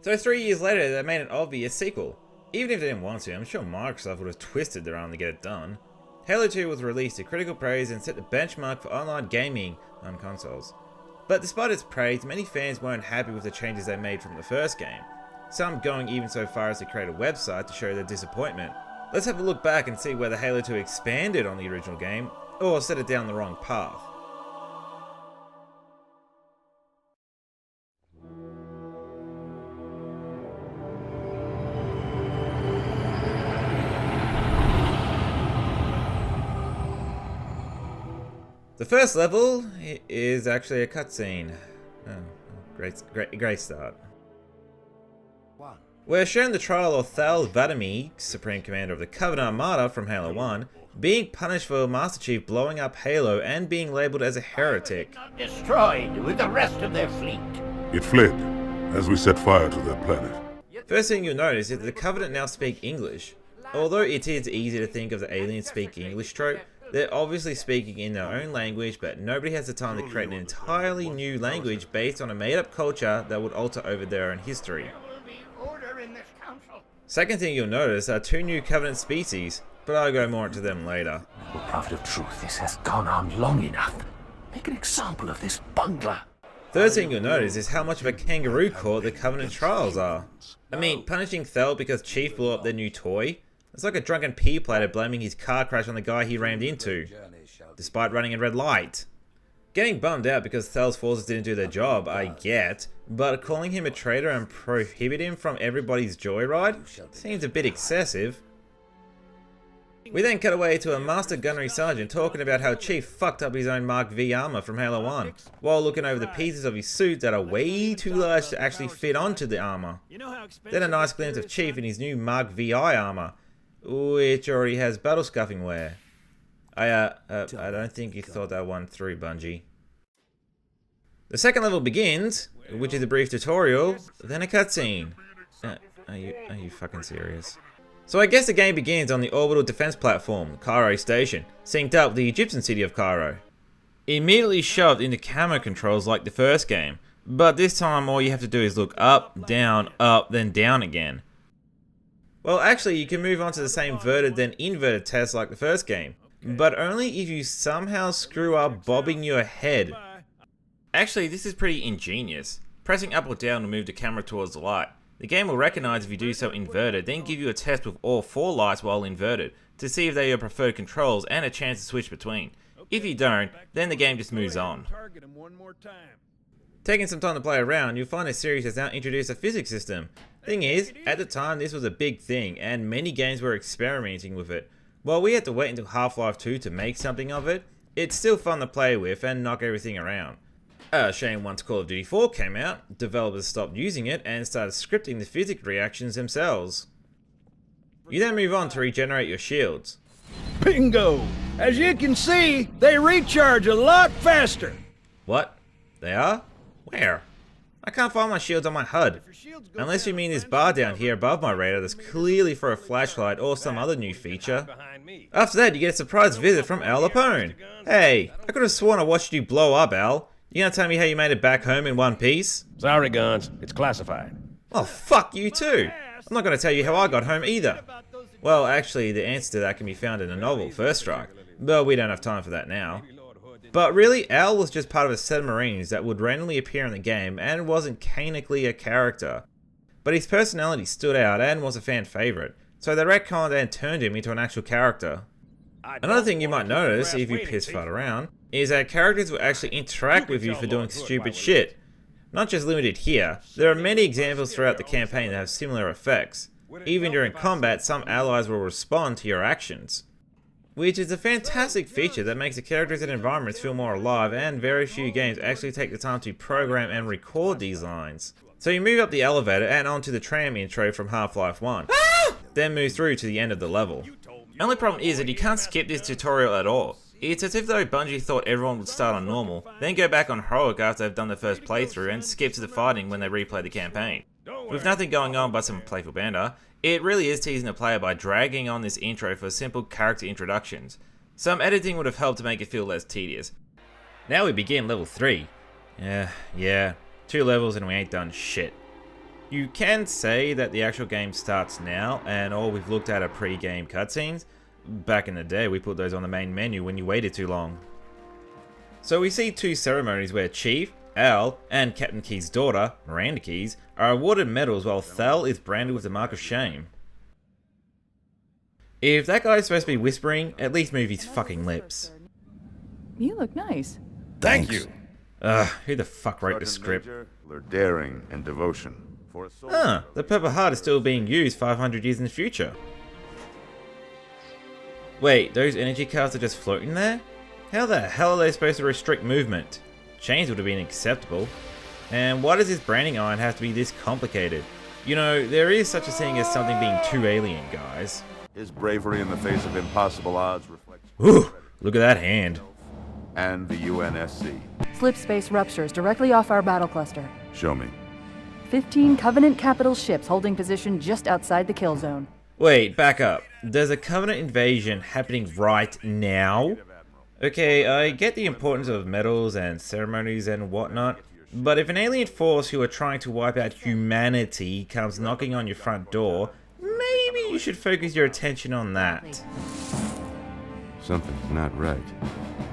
So 3 years later, they made an obvious sequel. Even if they didn't want to, I'm sure Microsoft would have twisted their arm to get it done. Halo 2 was released to critical praise and set the benchmark for online gaming on consoles. But despite its praise, many fans weren't happy with the changes they made from the first game. Some going even so far as to create a website to show their disappointment. Let's have a look back and see whether Halo 2 expanded on the original game, or set it down the wrong path. The first level is actually a cutscene. Great start. We're shown the trial of Thal Vadamee, Supreme Commander of the Covenant Armada from Halo 1, being punished for Master Chief blowing up Halo and being labelled as a heretic. Not destroyed with the rest of their fleet. It fled as we set fire to their planet. First thing you'll notice is that the Covenant now speak English. Although it is easy to think of the aliens speaking English trope, they're obviously speaking in their own language, but nobody has the time to create an entirely new language based on a made-up culture that would alter over their own history. Second thing you'll notice are 2 new Covenant species, but I'll go more into them later. Prophet of truth, this has gone on long enough. Make an example of this bungler. Third thing you'll notice is how much of a kangaroo court the Covenant trials are. I mean, punishing Thel because Chief blew up their new toy? It's like a drunken pea plater blaming his car crash on the guy he rammed into, despite running a red light. Getting bummed out because Thel's forces didn't do their job, I get, but calling him a traitor and prohibit him from everybody's joyride seems a bit excessive. We then cut away to a Master Gunnery Sergeant talking about how Chief fucked up his own Mark V armor from Halo 1, while looking over the pieces of his suit that are way too large to actually fit onto the armor. Then a nice glimpse of Chief in his new Mark VI armor, which already has battle scuffing wear. I don't think you thought that one through, Bungie. The second level begins, which is a brief tutorial, then a cutscene. Are you fucking serious? So I guess the game begins on the orbital defense platform, Cairo Station, synced up with the Egyptian city of Cairo. Immediately shoved into camo controls like the first game, but this time all you have to do is look up, then down again. Well, actually you can move on to the same verted then inverted test like the first game, but only if you somehow screw up bobbing your head. Actually, this is pretty ingenious. Pressing up or down will move the camera towards the light. The game will recognize if you do so inverted, then give you a test with all 4 lights while inverted, to see if they are your preferred controls and a chance to switch between. If you don't, then the game just moves on. Taking some time to play around, you'll find the series has now introduced a physics system. Thing is, at the time this was a big thing, and many games were experimenting with it. While we had to wait until Half-Life 2 to make something of it, it's still fun to play with and knock everything around. Shame once Call of Duty 4 came out, developers stopped using it and started scripting the physics reactions themselves. You then move on to regenerate your shields. Bingo! As you can see, they recharge a lot faster. What? They are? Where? I can't find my shields on my HUD. Unless you mean this bar down here above my radar that's clearly for a flashlight or some other new feature. After that, you get a surprise visit from Al Lapone. Hey, I could have sworn I watched you blow up, Al. You gonna tell me how you made it back home in one piece? Sorry, Guns. It's classified. Oh, fuck you too. I'm not gonna tell you how I got home either. Well, actually, the answer to that can be found in the novel, First Strike, but we don't have time for that now. But really, Al was just part of a set of Marines that would randomly appear in the game and wasn't canonically a character. But his personality stood out and was a fan favourite, so they retconned and turned him into an actual character. Another thing you might notice, if you piss fart around, is that characters will actually interact with you for doing stupid shit. Not just limited here, there are many examples throughout the campaign that have similar effects. Even during combat, some allies will respond to your actions. Which is a fantastic feature that makes the characters and environments feel more alive, and very few games actually take the time to program and record these lines. So you move up the elevator and onto the tram intro from Half-Life 1, then move through to the end of the level. Only problem is that you can't skip this tutorial at all. It's as if though Bungie thought everyone would start on normal, then go back on heroic after they've done their first playthrough and skip to the fighting when they replay the campaign. With nothing going on but some playful banter, it really is teasing the player by dragging on this intro for simple character introductions. Some editing would have helped to make it feel less tedious. Now we begin level 3. Yeah, 2 levels and we ain't done shit. You can say that the actual game starts now, and all we've looked at are pre-game cutscenes. Back in the day, we put those on the main menu when you waited too long. So we see two ceremonies where Chief, Al, and Captain Key's daughter, Miranda Keys, are awarded medals while Thel is branded with the mark of shame. If that guy's supposed to be whispering, at least move his fucking lips. You look nice. Thank you. Who the fuck wrote the script? Their daring and devotion. For a soldier, Huh, the Purple Heart is still being used 500 years in the future. Wait, those energy cards are just floating there? How the hell are they supposed to restrict movement? Chains would have been acceptable. And why does this branding iron have to be this complicated? You know, there is such a thing as something being too alien, guys. his bravery in the face of impossible odds reflects Ooh, look at that hand. and the UNSC. Slip space ruptures directly off our battle cluster. Show me. 15 Covenant capital ships holding position just outside the kill zone. Wait, back up. There's a Covenant invasion happening right now? Okay, I get the importance of medals and ceremonies and whatnot, but if an alien force who are trying to wipe out humanity comes knocking on your front door, maybe you should focus your attention on that. Something's not right.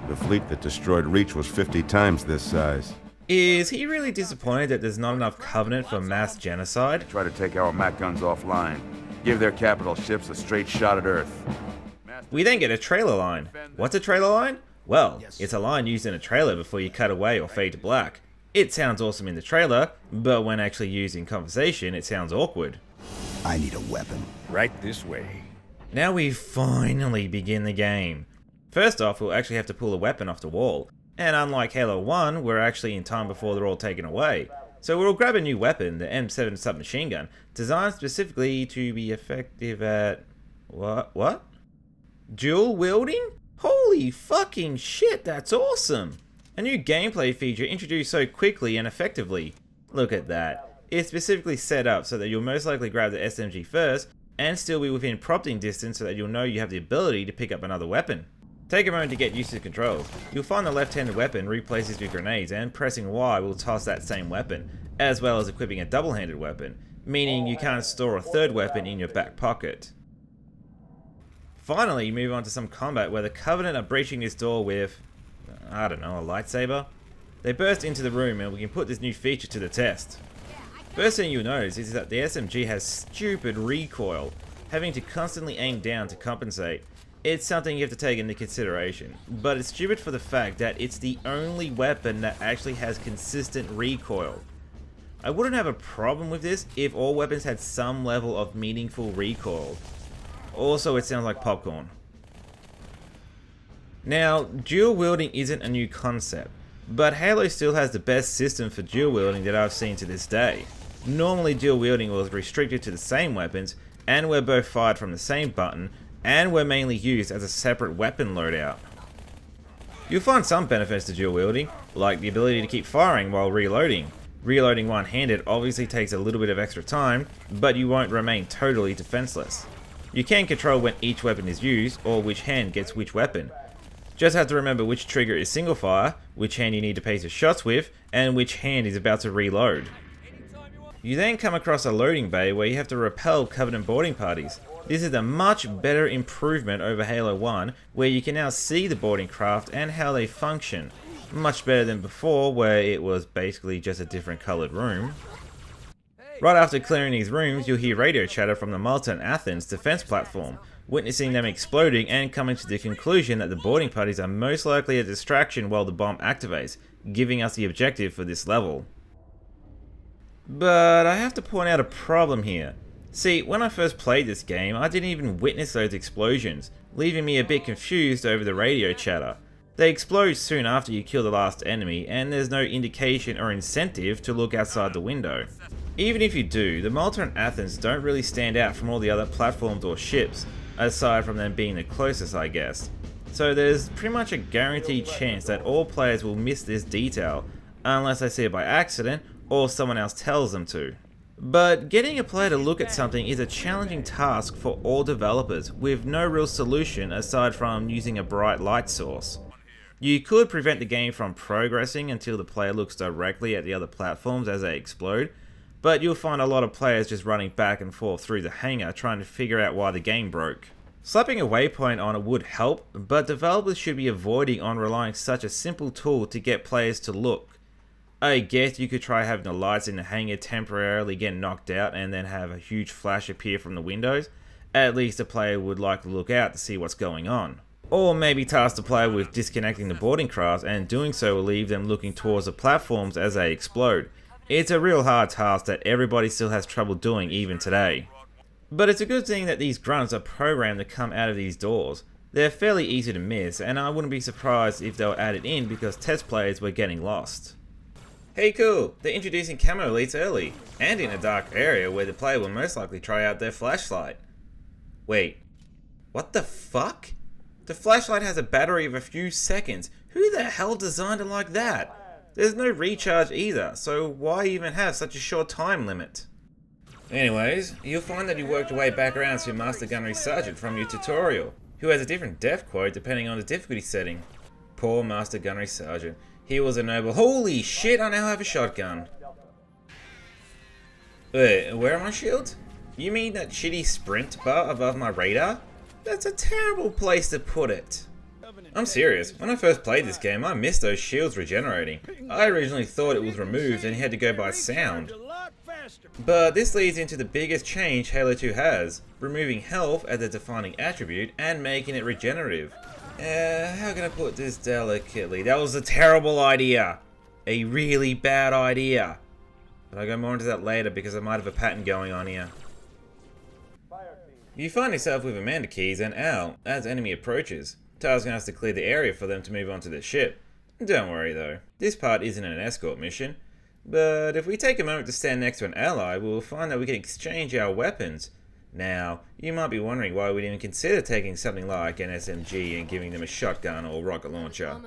The fleet that destroyed Reach was 50 times this size. Is he really disappointed that there's not enough Covenant for mass genocide? Try to take our MAC guns offline. Give their capital ships a straight shot at Earth. We then get a trailer line. What's a trailer line? Well, it's a line used in a trailer before you cut away or fade to black. It sounds awesome in the trailer, but when actually used in conversation, it sounds awkward. I need a weapon. Right this way. Now we finally begin the game. First off, we'll actually have to pull a weapon off the wall, and unlike Halo 1, we're actually in time before they're all taken away. So we'll grab a new weapon, the M7 submachine gun, designed specifically to be effective at... What? Dual wielding? Holy fucking shit, that's awesome! A new gameplay feature introduced so quickly and effectively. Look at that. It's specifically set up so that you'll most likely grab the SMG first, and still be within prompting distance so that you'll know you have the ability to pick up another weapon. Take a moment to get used to the controls. You'll find the left-handed weapon replaces with grenades, and pressing Y will toss that same weapon, as well as equipping a double-handed weapon, meaning you can't store a third weapon in your back pocket. Finally, you move on to some combat where the Covenant are breaching this door with, I don't know, a lightsaber? They burst into the room and we can put this new feature to the test. First thing you'll notice is that the SMG has stupid recoil, having to constantly aim down to compensate. It's something you have to take into consideration, but it's stupid for the fact that it's the only weapon that actually has consistent recoil. I wouldn't have a problem with this if all weapons had some level of meaningful recoil. Also, it sounds like popcorn. Now, dual wielding isn't a new concept, but Halo still has the best system for dual wielding that I've seen to this day. Normally dual wielding was restricted to the same weapons, and were both fired from the same button, and were mainly used as a separate weapon loadout. You'll find some benefits to dual wielding, like the ability to keep firing while reloading. Reloading one-handed obviously takes a little bit of extra time, but you won't remain totally defenseless. You can control when each weapon is used, or which hand gets which weapon. Just have to remember which trigger is single fire, which hand you need to pace your shots with, and which hand is about to reload. You then come across a loading bay where you have to repel Covenant boarding parties. This is a much better improvement over Halo 1, where you can now see the boarding craft and how they function. Much better than before, where it was basically just a different coloured room. Right after clearing these rooms, you'll hear radio chatter from the Malta and Athens defense platform, witnessing them exploding and coming to the conclusion that the boarding parties are most likely a distraction while the bomb activates, giving us the objective for this level. But I have to point out a problem here. See, when I first played this game, I didn't even witness those explosions, leaving me a bit confused over the radio chatter. They explode soon after you kill the last enemy, and there's no indication or incentive to look outside the window. Even if you do, the Malta and Athens don't really stand out from all the other platforms or ships, aside from them being the closest, I guess. So there's pretty much a guaranteed chance that all players will miss this detail, unless they see it by accident, or someone else tells them to. But getting a player to look at something is a challenging task for all developers, with no real solution aside from using a bright light source. You could prevent the game from progressing until the player looks directly at the other platforms as they explode, but you'll find a lot of players just running back and forth through the hangar trying to figure out why the game broke. Slapping a waypoint on it would help, but developers should be avoiding on relying such a simple tool to get players to look. I guess you could try having the lights in the hangar temporarily get knocked out and then have a huge flash appear from the windows. At least a player would like to look out to see what's going on. Or maybe task the player with disconnecting the boarding craft, and doing so will leave them looking towards the platforms as they explode. It's a real hard task that everybody still has trouble doing even today. But it's a good thing that these grunts are programmed to come out of these doors. They're fairly easy to miss, and I wouldn't be surprised if they were added in because test players were getting lost. Hey cool, they're introducing camo elites early, and in a dark area where the player will most likely try out their flashlight. Wait, what the fuck? The flashlight has a battery of a few seconds. Who the hell designed it like that? There's no recharge either, so why even have such a short time limit? Anyways, you'll find that you worked your way back around to Master Gunnery Sergeant from your tutorial, who has a different death quote depending on the difficulty setting. Poor Master Gunnery Sergeant. He was a noble— Holy shit, I now have a shotgun. Wait, where are my shields? You mean that shitty sprint bar above my radar? That's a terrible place to put it. I'm serious, when I first played this game I missed those shields regenerating. I originally thought it was removed and had to go by sound. But this leads into the biggest change Halo 2 has, removing health as a defining attribute and making it regenerative. How can I put this delicately? That was a terrible idea. A really bad idea. But I'll go more into that later because I might have a pattern going on here. You find yourself with Amanda Keys and Al as enemy approaches, tasking us to clear the area for them to move on to their ship. Don't worry though, this part isn't an escort mission, but if we take a moment to stand next to an ally, we'll find that we can exchange our weapons. Now, you might be wondering why we'd even consider taking something like an SMG and giving them a shotgun or rocket launcher.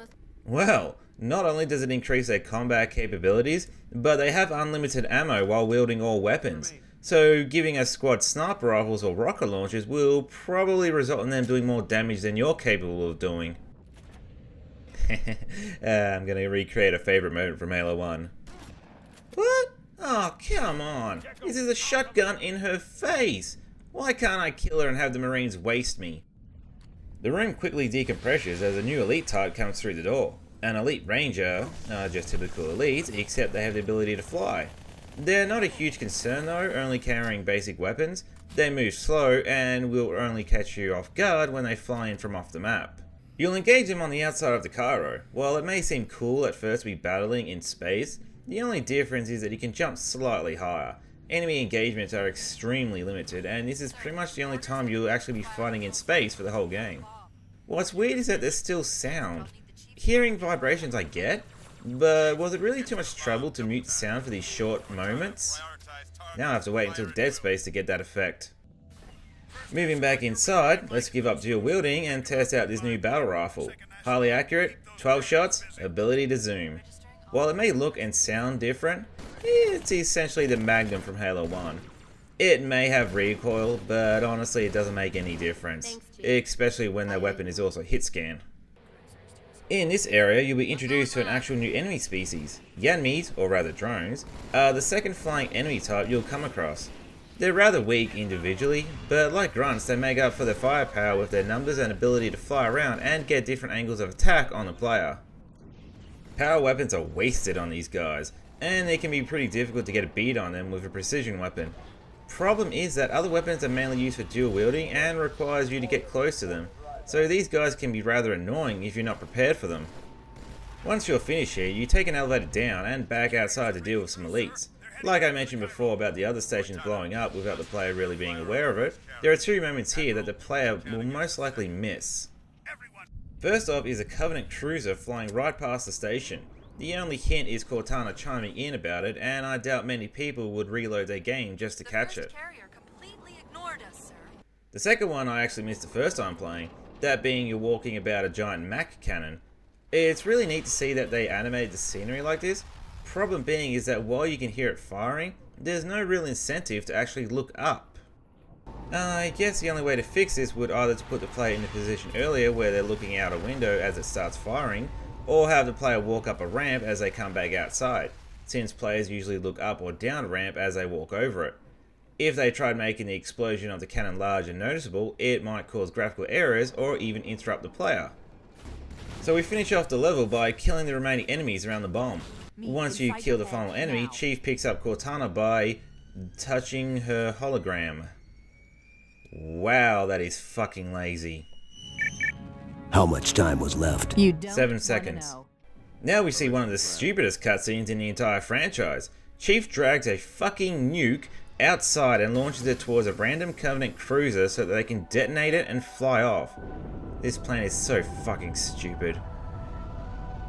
Well, not only does it increase their combat capabilities, but they have unlimited ammo while wielding all weapons. So giving a squad sniper rifles or rocket launchers will probably result in them doing more damage than you're capable of doing. I'm gonna recreate a favorite moment from Halo 1. What? Oh, come on. This is a shotgun in her face. Why can't I kill her and have the Marines waste me? The room quickly decompresses as a new elite type comes through the door. An elite ranger, just typical elites, except they have the ability to fly. They're not a huge concern though, only carrying basic weapons. They move slow and will only catch you off guard when they fly in from off the map. You'll engage them on the outside of the Cairo. While it may seem cool at first to be battling in space, the only difference is that you can jump slightly higher. Enemy engagements are extremely limited, and this is pretty much the only time you'll actually be fighting in space for the whole game. What's weird is that there's still sound. Hearing vibrations I get, but was it really too much trouble to mute the sound for these short moments? Now I have to wait until Dead Space to get that effect. Moving back inside, let's give up dual wielding and test out this new battle rifle. Highly accurate, 12 shots, ability to zoom. While it may look and sound different, it's essentially the Magnum from Halo 1. It may have recoil, but honestly it doesn't make any difference, especially when their weapon is also hit scan. In this area, you'll be introduced to an actual new enemy species. Yanmees, or rather drones, are the second flying enemy type you'll come across. They're rather weak individually, but like grunts, they make up for their firepower with their numbers and ability to fly around and get different angles of attack on the player. Power weapons are wasted on these guys, and it can be pretty difficult to get a beat on them with a precision weapon. Problem is that other weapons are mainly used for dual wielding and requires you to get close to them, so these guys can be rather annoying if you're not prepared for them. Once you're finished here, you take an elevator down and back outside to deal with some elites. Like I mentioned before about the other stations blowing up without the player really being aware of it, there are two moments here that the player will most likely miss. First off is a Covenant cruiser flying right past the station. The only hint is Cortana chiming in about it, and I doubt many people would reload their game just to catch it. The second one I actually missed the first time playing, that being you're walking about a giant Mac cannon. It's really neat to see that they animated the scenery like this. Problem being is that while you can hear it firing, there's no real incentive to actually look up. I guess the only way to fix this would either to put the player in a position earlier where they're looking out a window as it starts firing, or have the player walk up a ramp as they come back outside. since players usually look up or down ramp as they walk over it. If they tried making the explosion of the cannon large and noticeable, it might cause graphical errors or even interrupt the player. So we finish off the level by killing the remaining enemies around the bomb. Once you kill the final enemy, Chief picks up Cortana by touching her hologram. Wow, that is fucking lazy. How much time was left? You don't 7 wanna seconds. know. Now we see one of the stupidest cutscenes in the entire franchise. Chief drags a fucking nuke outside and launches it towards a random Covenant cruiser so that they can detonate it and fly off. This plan is so fucking stupid.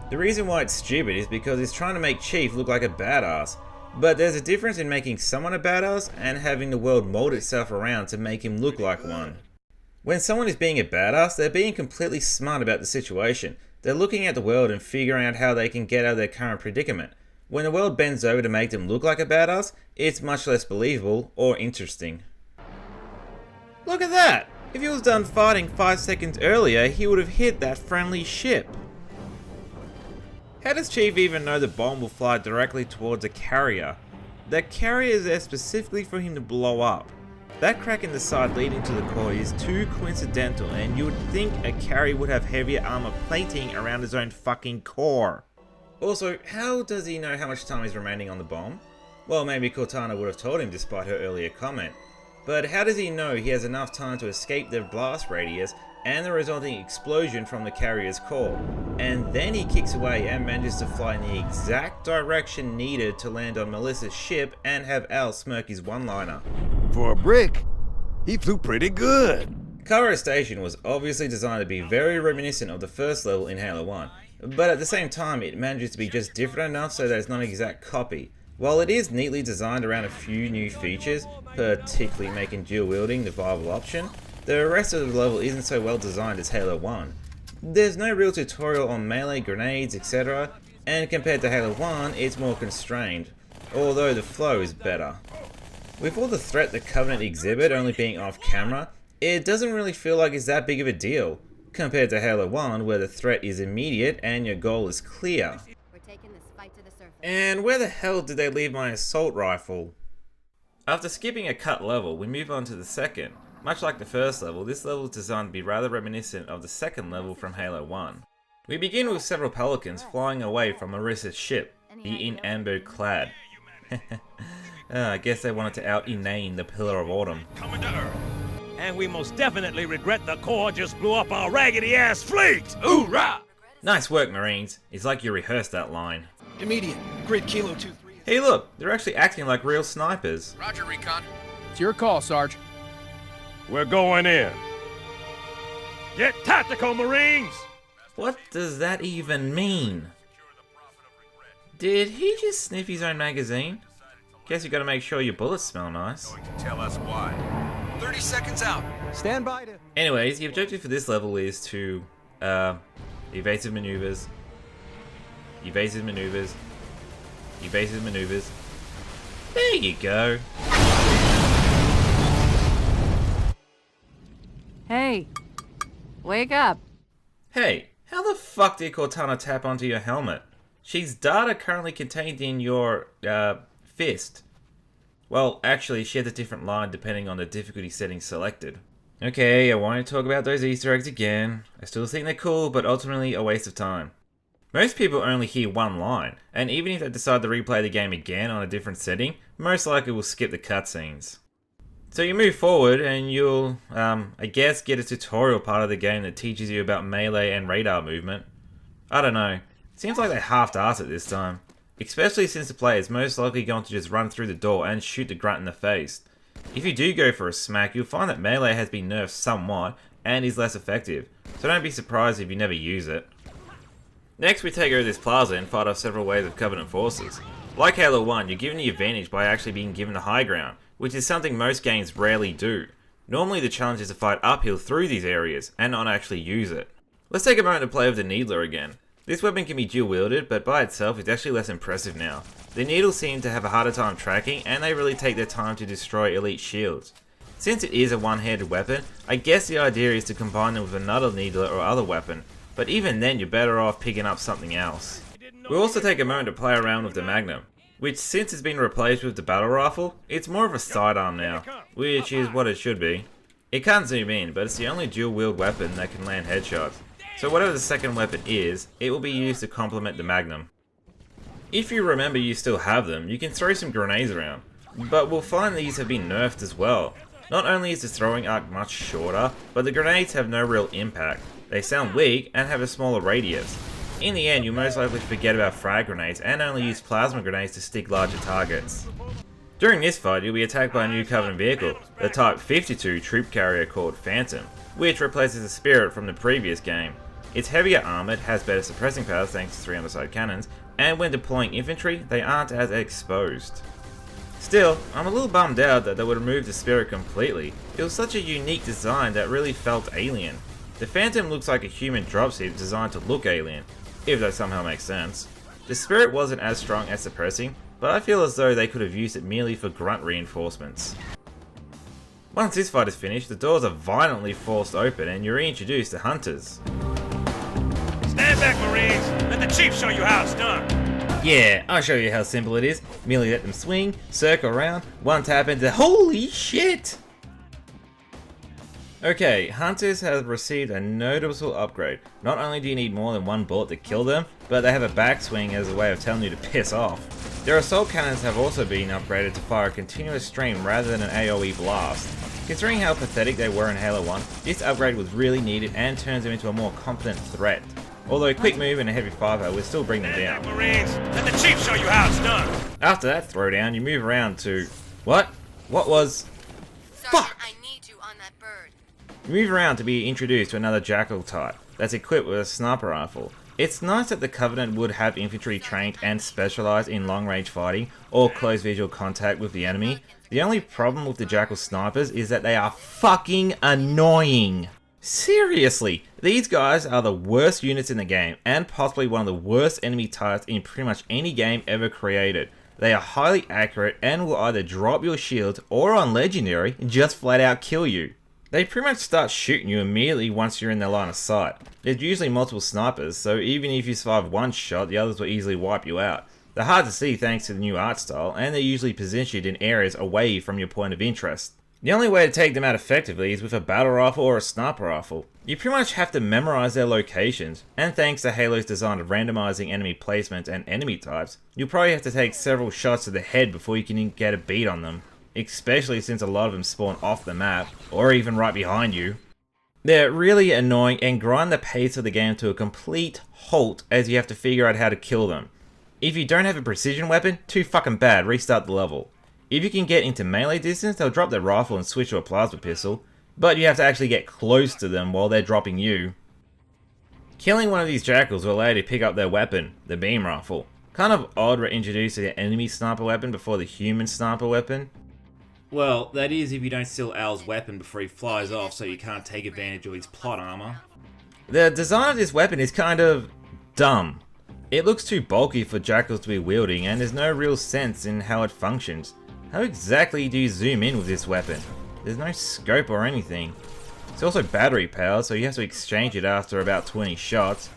The reason why it's stupid is because it's trying to make Chief look like a badass. But there's a difference in making someone a badass and having the world mold itself around to make him look like one. When someone is being a badass, they're being completely smart about the situation. They're looking at the world and figuring out how they can get out of their current predicament. When the world bends over to make them look like a badass, it's much less believable or interesting. Look at that! If he was done fighting 5 seconds earlier, he would have hit that friendly ship. How does Chief even know the bomb will fly directly towards a carrier? That carrier is there specifically for him to blow up. That crack in the side leading to the core is too coincidental, and you would think a carrier would have heavier armor plating around his own fucking core. Also, how does he know how much time is remaining on the bomb? Well, maybe Cortana would have told him despite her earlier comment. But how does he know he has enough time to escape the blast radius and the resulting explosion from the carrier's core? And then he kicks away and manages to fly in the exact direction needed to land on Melissa's ship and have Al smirk his one-liner. For a brick, he flew pretty good. Cairo Station was obviously designed to be very reminiscent of the first level in Halo 1, but at the same time it manages to be just different enough so that it's not an exact copy. While it is neatly designed around a few new features, particularly making dual wielding the viable option, the rest of the level isn't so well designed as Halo 1. There's no real tutorial on melee, grenades, etc, and compared to Halo 1 it's more constrained, although the flow is better. With all the threat the Covenant exhibit only being off camera, it doesn't really feel like it's that big of a deal, compared to Halo 1 where the threat is immediate and your goal is clear. We're taking this fight to the surface. And where the hell did they leave my assault rifle? After skipping a cut level, we move on to the second. Much like the first level, this level is designed to be rather reminiscent of the second level from Halo 1. We begin with several pelicans flying away from Marissa's ship, the in amber clad. I guess they wanted to out-inane the Pillar of Autumn. Coming to Earth. And we most definitely regret the Corps just blew up our raggedy-ass fleet! Hoorah! Nice work, Marines. It's like you rehearsed that line. Immediate. Grid Kilo 2-3. Hey look, they're actually acting like real snipers. Roger, Recon. It's your call, Sarge. We're going in. Get tactical, Marines! What does that even mean? Did he just sniff his own magazine? Guess you gotta make sure your bullets smell nice. Going to tell us why. 30 seconds out. Stand by to... Anyways, the objective for this level is to, evasive maneuvers, evasive maneuvers, evasive maneuvers. There you go. Hey, wake up. Hey, how the fuck did Cortana tap onto your helmet? She's data currently contained in your, fist. Well, actually, she has a different line depending on the difficulty setting selected. Okay, I want to talk about those Easter eggs again. I still think they're cool, but ultimately a waste of time. Most people only hear one line, and even if they decide to replay the game again on a different setting, most likely will skip the cutscenes. So you move forward and you'll, I guess, get a tutorial part of the game that teaches you about melee and radar movement. I don't know. Seems like they half-assed it this time. Especially since the player is most likely going to just run through the door and shoot the grunt in the face. If you do go for a smack, you'll find that melee has been nerfed somewhat and is less effective, so don't be surprised if you never use it. Next we take over this plaza and fight off several waves of Covenant forces. Like Halo 1, you're given the advantage by actually being given the high ground, which is something most games rarely do. Normally the challenge is to fight uphill through these areas and not actually use it. Let's take a moment to play with the Needler again. This weapon can be dual wielded, but by itself it's actually less impressive now. The needles seem to have a harder time tracking, and they really take their time to destroy elite shields. Since it is a one-handed weapon, I guess the idea is to combine them with another needler or other weapon, but even then you're better off picking up something else. We'll also take a moment to play around with the Magnum. which since it's been replaced with the battle rifle, it's more of a sidearm now, which is what it should be. It can't zoom in, but it's the only dual-wield weapon that can land headshots, so whatever the second weapon is, it will be used to complement the Magnum. If you remember you still have them, you can throw some grenades around, but we'll find these have been nerfed as well. Not only is the throwing arc much shorter, but the grenades have no real impact. They sound weak and have a smaller radius. In the end, you'll most likely forget about frag grenades and only use plasma grenades to stick larger targets. During this fight, you'll be attacked by a new Covenant vehicle, the Type 52 troop carrier called Phantom, which replaces the Spirit from the previous game. It's heavier armoured, has better suppressing powers thanks to 3 underside cannons, and when deploying infantry, they aren't as exposed. Still, I'm a little bummed out that they would remove the Spirit completely. It was such a unique design that really felt alien. The Phantom looks like a human dropship designed to look alien, if that somehow makes sense. The Spirit wasn't as strong as suppressing, but I feel as though they could have used it merely for grunt reinforcements. Once this fight is finished, the doors are violently forced open and you're reintroduced to hunters. Stand back, Marines! Let the Chief show you how it's done! Yeah, I'll show you how simple it is. Merely let them swing, circle around, one tap into holy shit! Okay, hunters have received a noticeable upgrade. Not only do you need more than one bullet to kill them, but they have a backswing as a way of telling you to piss off. Their assault cannons have also been upgraded to fire a continuous stream rather than an AoE blast. Considering how pathetic they were in Halo 1, this upgrade was really needed and turns them into a more competent threat. Although quick move and a heavy firepower will still bring them down. Marines, let the Chief show you how it's done! After that throwdown, you move around to... What? What was... Fuck! I need you on that bird. You move around to be introduced to another Jackal type that's equipped with a sniper rifle. It's nice that the Covenant would have infantry trained and specialised in long-range fighting or close visual contact with the enemy. The only problem with the Jackal snipers is that they are fucking annoying. Seriously, these guys are the worst units in the game and possibly one of the worst enemy types in pretty much any game ever created. They are highly accurate and will either drop your shield or on Legendary just flat out kill you. They pretty much start shooting you immediately once you're in their line of sight. There's usually multiple snipers, so even if you survive one shot, the others will easily wipe you out. They're hard to see thanks to the new art style, and they're usually positioned in areas away from your point of interest. The only way to take them out effectively is with a battle rifle or a sniper rifle. You pretty much have to memorize their locations, and thanks to Halo's design of randomizing enemy placement and enemy types, you'll probably have to take several shots to the head before you can get a beat on them. Especially since a lot of them spawn off the map, or even right behind you. They're really annoying and grind the pace of the game to a complete halt as you have to figure out how to kill them. If you don't have a precision weapon, too fucking bad, restart the level. If you can get into melee distance, they'll drop their rifle and switch to a plasma pistol, but you have to actually get close to them while they're dropping you. Killing one of these Jackals will allow you to pick up their weapon, the beam rifle. Kind of odd we're introduced to the enemy sniper weapon before the human sniper weapon. Well, that is if you don't steal Al's weapon before he flies off so you can't take advantage of his plot armor. The design of this weapon is kind of dumb. It looks too bulky for Jackals to be wielding and there's no real sense in how it functions. How exactly do you zoom in with this weapon? There's no scope or anything. It's also battery powered, so you have to exchange it after about 20 shots.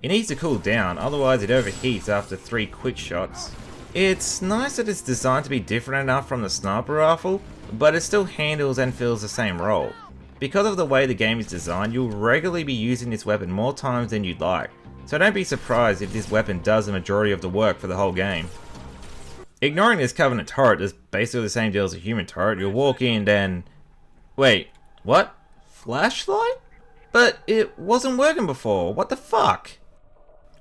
It needs to cool down, otherwise it overheats after 3 quick shots. It's nice that it's designed to be different enough from the sniper rifle, but it still handles and fills the same role. Because of the way the game is designed, you'll regularly be using this weapon more times than you'd like, so don't be surprised if this weapon does the majority of the work for the whole game. Ignoring this Covenant turret is basically the same deal as a human turret. You'll walk in and... Wait, what? Flashlight? But it wasn't working before, what the fuck?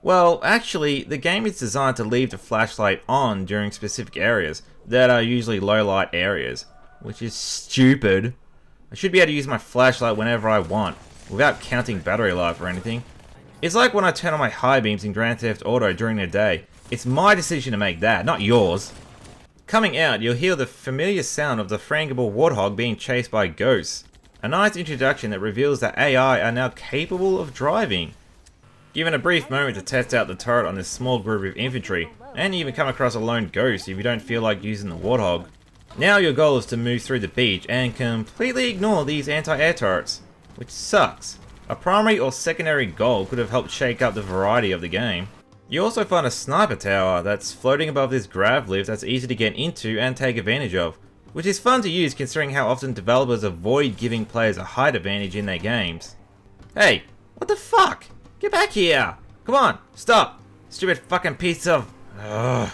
Well, actually, the game is designed to leave the flashlight on during specific areas that are usually low light areas, which is stupid. I should be able to use my flashlight whenever I want, without counting battery life or anything. It's like when I turn on my high beams in Grand Theft Auto during the day. It's my decision to make that, not yours. Coming out, you'll hear the familiar sound of the frangible warthog being chased by ghosts. A nice introduction that reveals that AI are now capable of driving. Given a brief moment to test out the turret on this small group of infantry, and even come across a lone ghost if you don't feel like using the warthog. Now your goal is to move through the beach and completely ignore these anti-air turrets, which sucks. A primary or secondary goal could have helped shake up the variety of the game. You also find a sniper tower that's floating above this grav lift that's easy to get into and take advantage of, which is fun to use considering how often developers avoid giving players a height advantage in their games. Hey, what the fuck? Get back here! Come on, stop! Stupid fucking piece of... Ugh.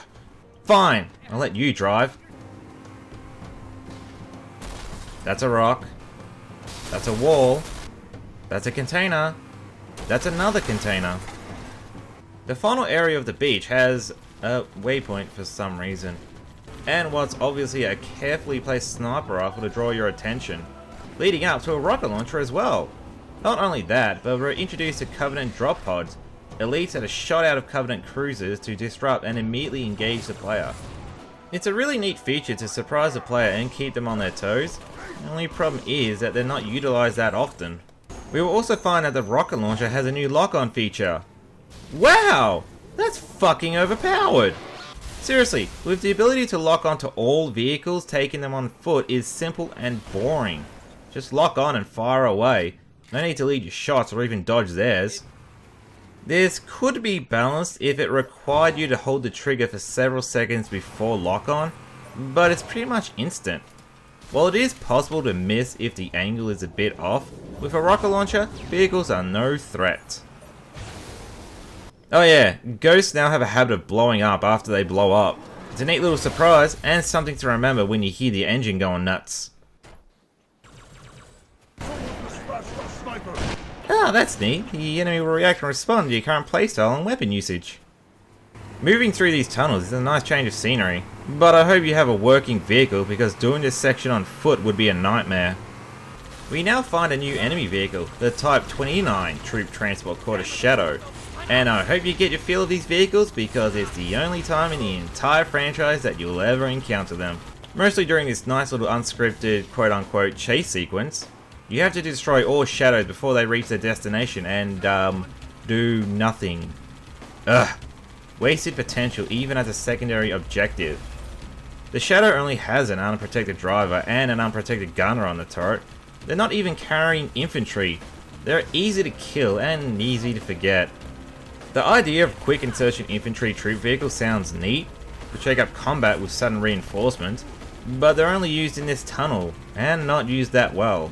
Fine, I'll let you drive. That's a rock. That's a wall. That's a container. That's another container. The final area of the beach has a waypoint for some reason. And what's obviously a carefully placed sniper rifle to draw your attention, leading up to a rocket launcher as well. Not only that, but we're introduced to Covenant drop pods, elites that are shot out of Covenant cruisers to disrupt and immediately engage the player. It's a really neat feature to surprise the player and keep them on their toes. The only problem is that they're not utilized that often. We will also find that the rocket launcher has a new lock-on feature. Wow! That's fucking overpowered! Seriously, with the ability to lock onto all vehicles, taking them on foot is simple and boring. Just lock on and fire away. No need to lead your shots or even dodge theirs. This could be balanced if it required you to hold the trigger for several seconds before lock-on, but it's pretty much instant. While it is possible to miss if the angle is a bit off, with a rocket launcher, vehicles are no threat. Oh yeah, ghosts now have a habit of blowing up after they blow up. It's a neat little surprise, and something to remember when you hear the engine going nuts. Ah, that's neat. The enemy will react and respond to your current playstyle and weapon usage. Moving through these tunnels is a nice change of scenery, but I hope you have a working vehicle because doing this section on foot would be a nightmare. We now find a new enemy vehicle, the Type 29 troop transport called a Shadow, and I hope you get your feel of these vehicles because it's the only time in the entire franchise that you'll ever encounter them. Mostly during this nice little unscripted quote-unquote chase sequence. You have to destroy all shadows before they reach their destination and, do nothing. Ugh. Wasted potential even as a secondary objective. The Shadow only has an unprotected driver and an unprotected gunner on the turret. They're not even carrying infantry. They're easy to kill and easy to forget. The idea of quick insertion infantry troop vehicles sounds neat, to shake up combat with sudden reinforcement, but they're only used in this tunnel, and not used that well.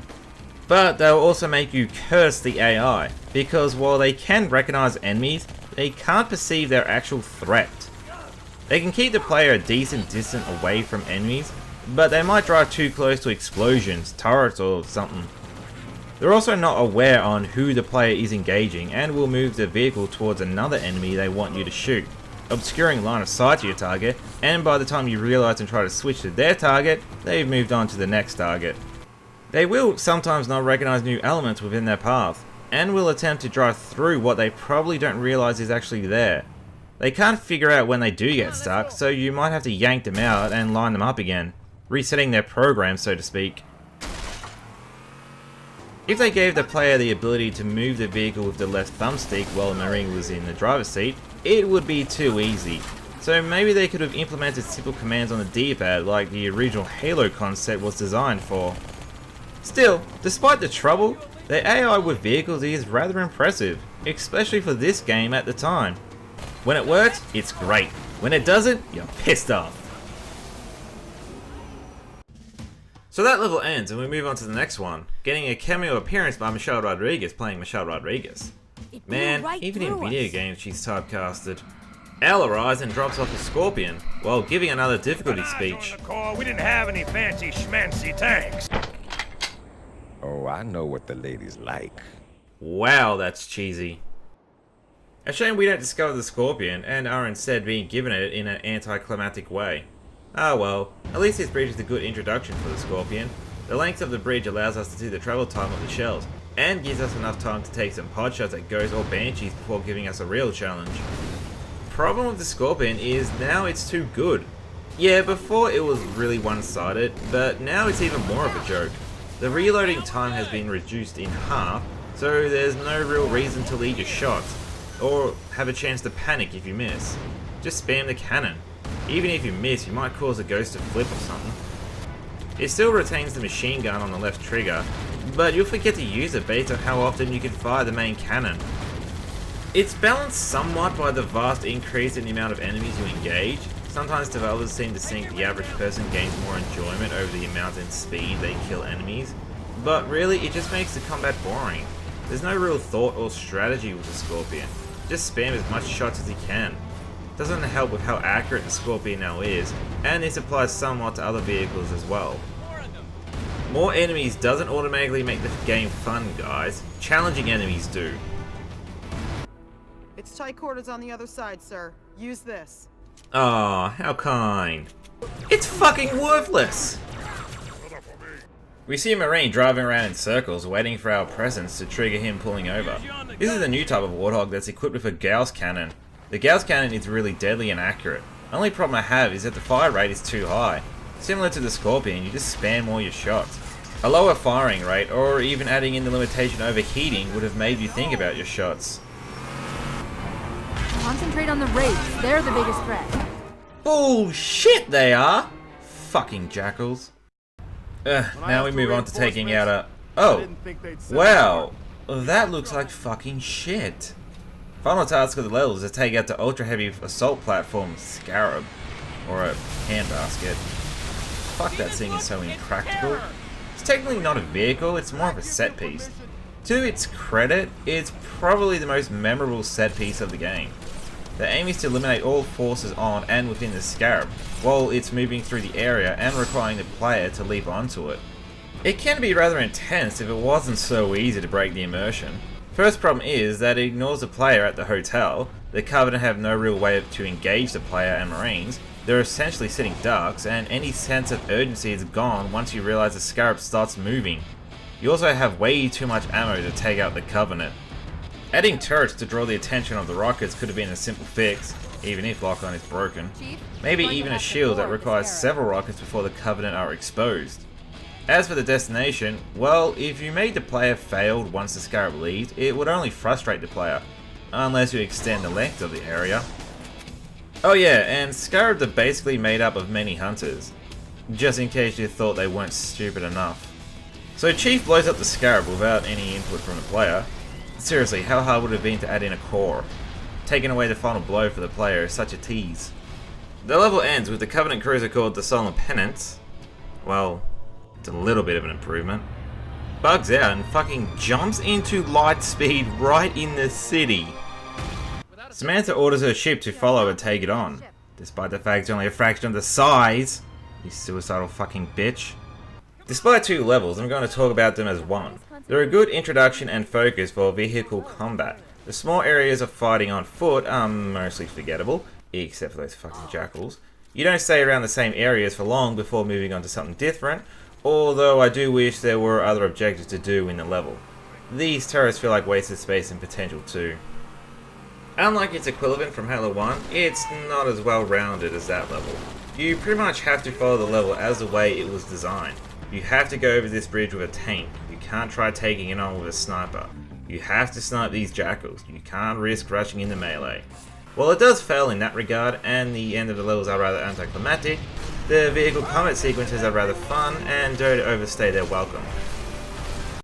But they'll also make you curse the AI, because while they can recognize enemies, they can't perceive their actual threat. They can keep the player a decent distance away from enemies, but they might drive too close to explosions, turrets or something. They're also not aware on who the player is engaging and will move the vehicle towards another enemy they want you to shoot, obscuring line of sight to your target, and by the time you realize and try to switch to their target, they've moved on to the next target. They will sometimes not recognize new elements within their path, and will attempt to drive through what they probably don't realize is actually there. They can't figure out when they do get stuck, so you might have to yank them out and line them up again, resetting their program so to speak. If they gave the player the ability to move the vehicle with the left thumbstick while the Marine was in the driver's seat, it would be too easy. So maybe they could have implemented simple commands on the D-pad like the original Halo concept was designed for. Still, despite the trouble, the AI with vehicles is rather impressive, especially for this game at the time. When it works, it's great. When it doesn't, you're pissed off. So that level ends and we move on to the next one, getting a cameo appearance by Michelle Rodriguez playing Michelle Rodriguez. Man, even in video games she's typecasted. Elle arrives and drops off a scorpion, while giving another difficulty speech. We didn't have any fancy schmancy tanks. Oh, I know what the ladies like. Wow, that's cheesy. A shame we don't discover the scorpion and are instead being given it in an anticlimactic way. Ah well, at least this bridge is a good introduction for the scorpion. The length of the bridge allows us to see the travel time of the shells, and gives us enough time to take some pod shots at ghosts or banshees before giving us a real challenge. Problem with the scorpion is now it's too good. Yeah, before it was really one-sided, but now it's even more of a joke. The reloading time has been reduced in half, so there's no real reason to lead your shots, or have a chance to panic if you miss. Just spam the cannon. Even if you miss, you might cause a ghost to flip or something. It still retains the machine gun on the left trigger, but you'll forget to use it based on how often you can fire the main cannon. It's balanced somewhat by the vast increase in the amount of enemies you engage. Sometimes developers seem to think the average person gains more enjoyment over the amount and speed they kill enemies, but really it just makes the combat boring. There's no real thought or strategy with the Scorpion. Just spam as much shots as you can. Doesn't help with how accurate the Scorpion now is, and this applies somewhat to other vehicles as well. More enemies doesn't automatically make the game fun, guys. Challenging enemies do. It's tight quarters on the other side, sir. Use this. Aw, how kind. It's fucking worthless! We see a Marine driving around in circles waiting for our presence to trigger him pulling over. This is a new type of Warthog that's equipped with a Gauss cannon. The Gauss cannon is really deadly and accurate. Only problem I have is that the fire rate is too high. Similar to the Scorpion, you just spam all your shots. A lower firing rate, or even adding in the limitation overheating, would have made you think about your shots. Concentrate on the Wraiths, they're the biggest threat. Bullshit they are! Fucking jackals. Now we move on to taking out a... Oh! Wow! That looks like fucking shit. Final task of the level is to take out the ultra heavy assault platform Scarab. Or a handbasket. Fuck, that thing is so impractical. It's technically not a vehicle, it's more of a set piece. To its credit, it's probably the most memorable set piece of the game. The aim is to eliminate all forces on and within the Scarab, while it's moving through the area and requiring the player to leap onto it. It can be rather intense if it wasn't so easy to break the immersion. First problem is that it ignores the player at the hotel. The Covenant have no real way to engage the player and Marines. They're essentially sitting ducks, and any sense of urgency is gone once you realize the Scarab starts moving. You also have way too much ammo to take out the Covenant. Adding turrets to draw the attention of the rockets could have been a simple fix, even if lock-on is broken. Maybe even a shield that requires several rockets before the Covenant are exposed. As for the destination, well, if you made the player failed once the Scarab leaves, it would only frustrate the player, unless you extend the length of the area. Oh yeah, and Scarabs are basically made up of many hunters, just in case you thought they weren't stupid enough. So Chief blows up the Scarab without any input from the player. Seriously, how hard would it have been to add in a core? Taking away the final blow for the player is such a tease. The level ends with the Covenant cruiser called the Solemn Penance. Well, it's a little bit of an improvement. Bugs out and fucking jumps into light speed right in the city. Samantha orders her ship to follow and take it on, despite the fact it's only a fraction of the size. You suicidal fucking bitch. Despite two levels, I'm going to talk about them as one. They're a good introduction and focus for vehicle combat. The small areas of fighting on foot are mostly forgettable, except for those fucking jackals. You don't stay around the same areas for long before moving on to something different, although I do wish there were other objectives to do in the level. These turrets feel like wasted space and potential too. Unlike its equivalent from Halo 1, it's not as well rounded as that level. You pretty much have to follow the level as the way it was designed. You have to go over this bridge with a tank. You can't try taking it on with a sniper. You have to snipe these jackals. You can't risk rushing into melee. While it does fail in that regard, and the end of the levels are rather anticlimactic, the vehicle combat sequences are rather fun and don't overstay their welcome.